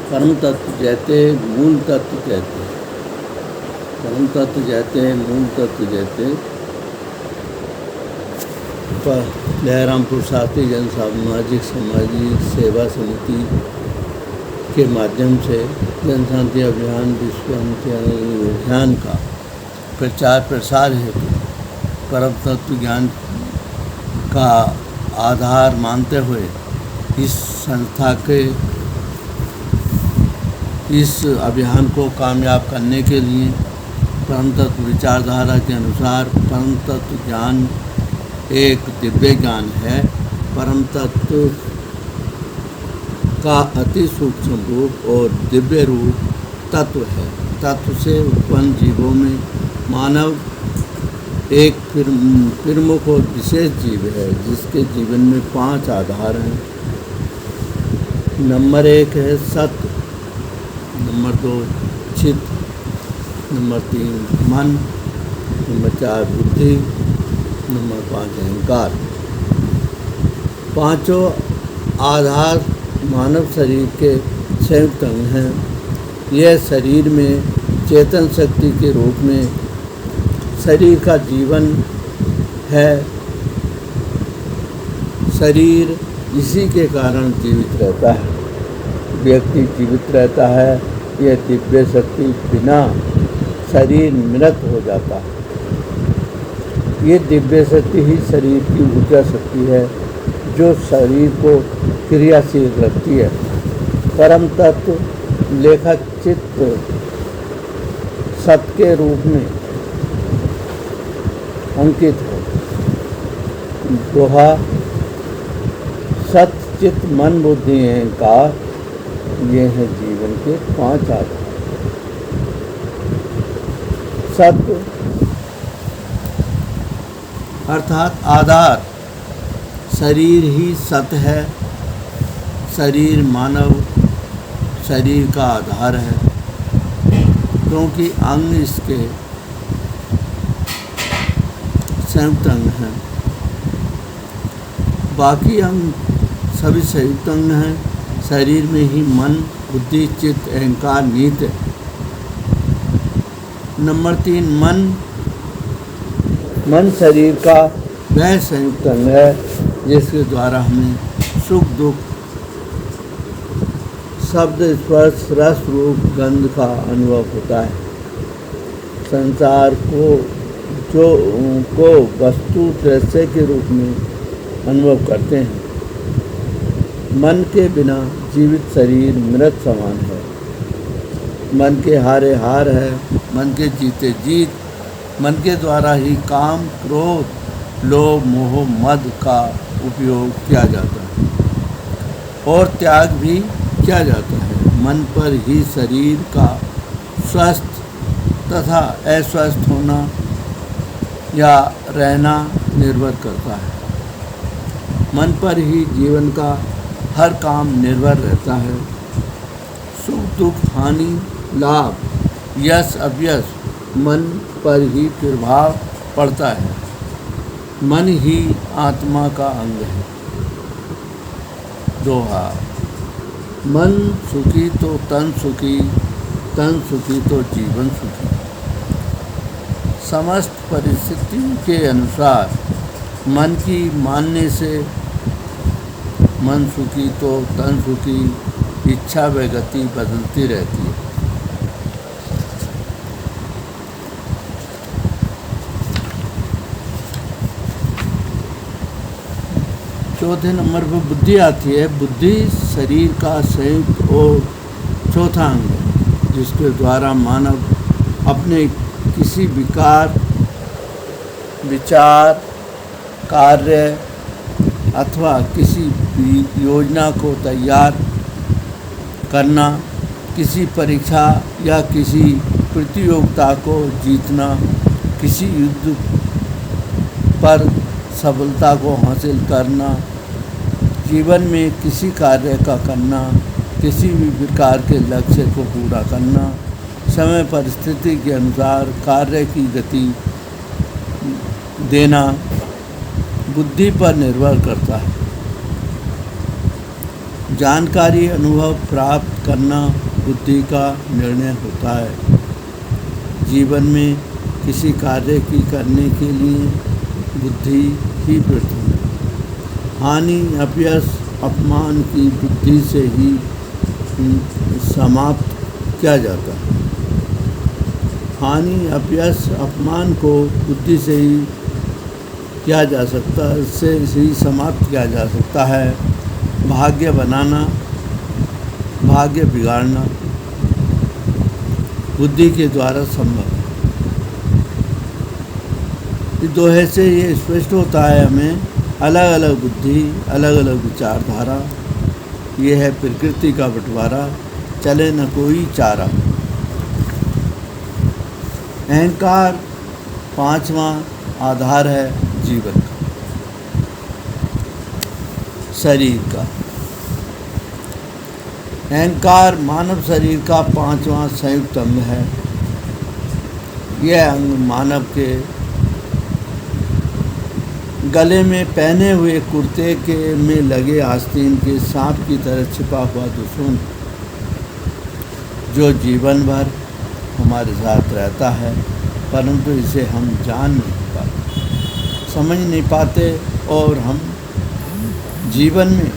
परम तत्व जैते मूल तत्व कहते हैं। परम तत्व जैते मूल तत्व जैते लहरामपुर साथी जन सामाजिक सेवा समिति के माध्यम से जन शांति अभियान विश्व अभियान का प्रचार प्रसार हेतु परम तत्व ज्ञान का आधार मानते हुए इस संस्था के इस अभियान को कामयाब करने के लिए परम तत्व विचारधारा के अनुसार परम तत्व ज्ञान एक दिव्य ज्ञान है। परम तत्व का अति सूक्ष्म रूप और दिव्य रूप तत्व है। तत्व से उत्पन्न जीवों में मानव एक प्रमुख और विशेष जीव है जिसके जीवन में 5 आधार हैं। नंबर 1 है सत्य, नंबर 2 चित्त, नंबर 3 मन, नंबर 4 बुद्धि, नंबर 5 अहंकार। पांचों आधार मानव शरीर के संयुक्त अंग हैं। यह शरीर में चेतन शक्ति के रूप में शरीर का जीवन है। शरीर इसी के कारण जीवित रहता है। व्यक्ति जीवित रहता है। यह दिव्य शक्ति बिना शरीर मृत हो जाता है। ये दिव्य शक्ति ही शरीर की ऊर्जा शक्ति है जो शरीर को क्रियाशील रखती है। परम तत्व लेखक चित्त सत्य के रूप में अंकित है। दोहा सत्य चित्त मन बुद्धि अहंकार, ये हैं जीवन के 5 आधार। सत्य अर्थात आधार, शरीर ही सत्य है। शरीर मानव शरीर का आधार है क्योंकि अंग इसके संयुक्त अंग हैं। बाकी अंग सभी संयुक्त अंग हैं। शरीर में ही मन बुद्धि चित्त अहंकार निहित है। नंबर 3 मन शरीर का वह संयुक्त अंग है जिसके द्वारा हमें सुख दुख शब्द स्पर्श रस रूप गंध का अनुभव होता है। संसार को वस्तु दृश्य के रूप में अनुभव करते हैं। मन के बिना जीवित शरीर मृत समान है। मन के हारे हार है, मन के जीते जीत। मन के द्वारा ही काम क्रोध लोभ मोह मद का उपयोग किया जाता है और त्याग भी किया जाता है। मन पर ही शरीर का स्वस्थ तथा अस्वस्थ होना या रहना निर्भर करता है। मन पर ही जीवन का हर काम निर्भर रहता है। सुख दुख हानि लाभ यश अपयश मन पर ही प्रभाव पड़ता है। मन ही आत्मा का अंग है। दोहा मन सुखी तो तन सुखी, तन सुखी तो जीवन सुखी। समस्त परिस्थितियों के अनुसार मन की मानने से मन सुखी तो तन सुखी, इच्छा व गति बदलती रहती है। चौथे नंबर पर बुद्धि आती है। बुद्धि शरीर का संयुक्त और चौथा अंग है जिसके द्वारा मानव अपने किसी विचार कार्य अथवा किसी योजना को तैयार करना, किसी परीक्षा या किसी प्रतियोगिता को जीतना, किसी युद्ध पर सफलता को हासिल करना, जीवन में किसी कार्य का करना, किसी भी प्रकार के लक्ष्य को पूरा करना, समय परिस्थिति के अनुसार कार्य की गति देना बुद्धि पर निर्भर करता है। जानकारी अनुभव प्राप्त करना बुद्धि का निर्णय होता है। जीवन में किसी कार्य की करने के लिए बुद्धि ही प्रथम है। हानि अपयश अपमान की बुद्धि से ही समाप्त किया जाता है। हानि अपयश अपमान को बुद्धि से ही किया जा सकता है, इससे ही समाप्त किया जा सकता है। भाग्य बनाना भाग्य बिगाड़ना बुद्धि के द्वारा संभव है। इस दोहे से ये स्पष्ट होता है हमें अलग अलग बुद्धि अलग अलग विचारधारा, ये है प्रकृति का बंटवारा, चले न कोई चारा। अहंकार पांचवा आधार है जीवन का, शरीर का। अहंकार मानव शरीर का पांचवा संयुक्त अंग है। यह अंग मानव के गले में पहने हुए कुर्ते के में लगे आस्तीन के सांप की तरह छिपा हुआ दुश्मन, जो जीवन भर हमारे साथ रहता है, परंतु इसे हम जान नहीं पाते, समझ नहीं पाते, और हम जीवन में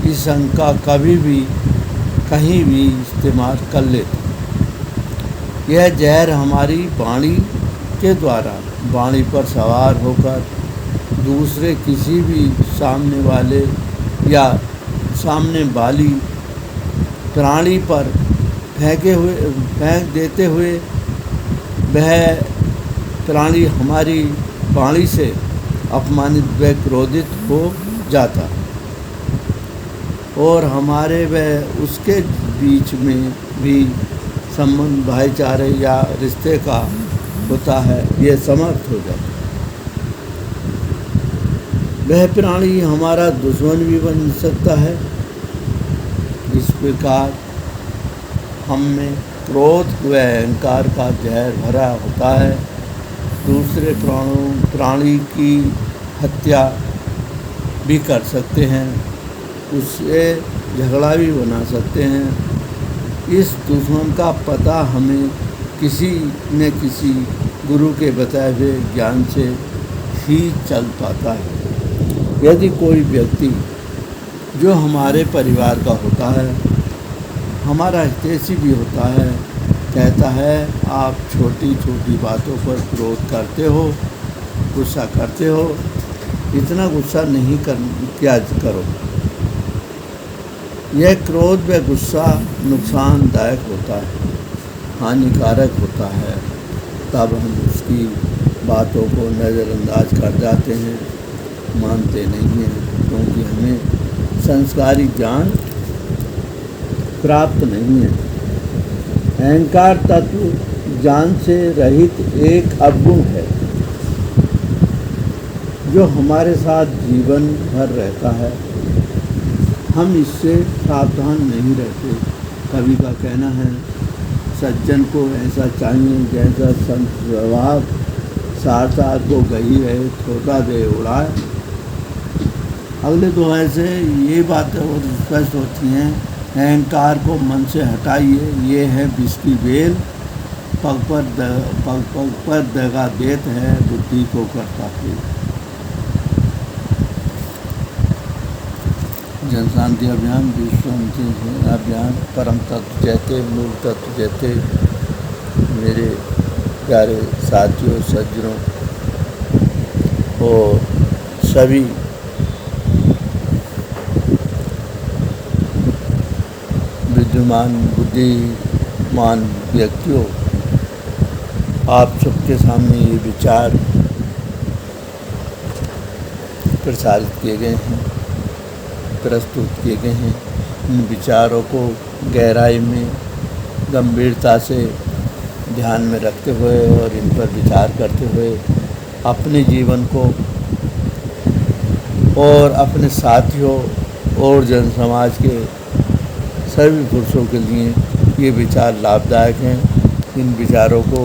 इस अंग का कभी भी कहीं भी इस्तेमाल कर लेते। यह जहर हमारी वाणी के द्वारा वाणी पर सवार होकर दूसरे किसी भी सामने वाले या सामने वाली प्राणी पर फेंक देते हुए वह प्राणी हमारी वाणी से अपमानित व क्रोधित हो जाता, और हमारे व उसके बीच में भी संबंध भाईचारे या रिश्ते का होता है, ये समाप्त हो जाता है। वह प्राणी हमारा दुश्मन भी बन सकता है। इस प्रकार हम में क्रोध व अहंकार का जहर भरा होता है। दूसरे प्राणी की हत्या भी कर सकते हैं, उससे झगड़ा भी बना सकते हैं। इस दुश्मन का पता हमें किसी न किसी गुरु के बताए हुए ज्ञान से ही चल पाता है। यदि कोई व्यक्ति जो हमारे परिवार का होता है, हमारा हितैषी भी होता है, कहता है आप छोटी छोटी बातों पर क्रोध करते हो, गुस्सा करते हो, इतना गुस्सा नहीं क्या करो, यह क्रोध व गुस्सा नुकसानदायक होता है, हानिकारक होता है, तब हम उसकी बातों को नज़रअंदाज कर जाते हैं, मानते नहीं हैं, क्योंकि हमें संस्कारी ज्ञान प्राप्त नहीं है। अहंकार तत्व ज्ञान से रहित एक अवगुण है, जो हमारे साथ जीवन भर रहता है। हम इससे सावधान नहीं रहते। कवि का कहना है, सज्जन को ऐसा चाहिए जैसा संत स्वभाव, सारसार को गही रहे छोटा दे उड़ाए। अगले दोहे से ये बातें और स्पष्ट होती हैं। अहंकार को मन से हटाइए, ये है विष की बेल, पग पर दगा देत है, बुद्धि को करता फेल। जन शांति अभियान, विश्व शांति अभियान, परम तत्व जयते, मूल तत्व जयते। मेरे प्यारे साथियों, सज्जनों और सभी विद्वान बुद्धिमान व्यक्तियों, आप सबके सामने ये विचार प्रसारित किए गए हैं, प्रस्तुत किए गए हैं। इन विचारों को गहराई में गंभीरता से ध्यान में रखते हुए और इन पर विचार करते हुए अपने जीवन को और अपने साथियों और जन समाज के सभी पुरुषों के लिए ये विचार लाभदायक हैं। इन विचारों को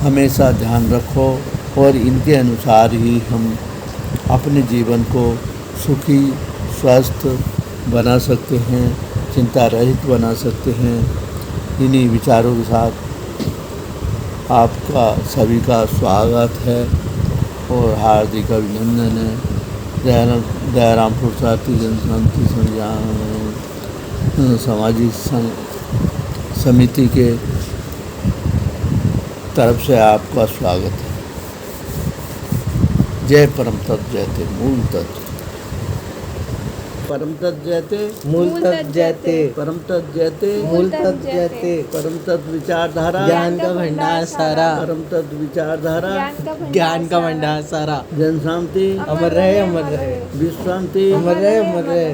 हमेशा ध्यान रखो और इनके अनुसार ही हम अपने जीवन को सुखी, स्वस्थ बना सकते हैं, चिंता रहित बना सकते हैं। इन्हीं विचारों के साथ आपका सभी का स्वागत है और हार्दिक अभिनंदन है। दयारामपुर साथी जनशांति सामाजिक समिति के तरफ से आपका स्वागत है। जय परम तत्व जयते मूल तत्व, परम तत्व जयते मूल तत्व जयते, परम तत्व जयते मूल तत्व जयते, परम तत्व विचारधारा ज्ञान का भंडार सारा, परम तत्व विचारधारा ज्ञान का भंडार सारा, जन शांति अमर रहे, अमर रहे, विश्व शांति अमर रहे, अमर रहे।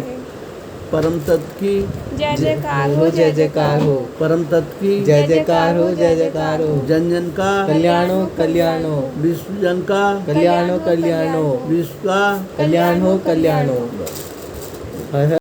परम तत्व की जय जयकार हो, जय जयकार हो, परम तत्व की जय जयकार हो, जय जयकार हो। जन जन का कल्याण हो, कल्याण हो, विश्व जन का कल्याण हो, कल्याण हो, विश्व का कल्याण हो, कल्याण हो। हर हर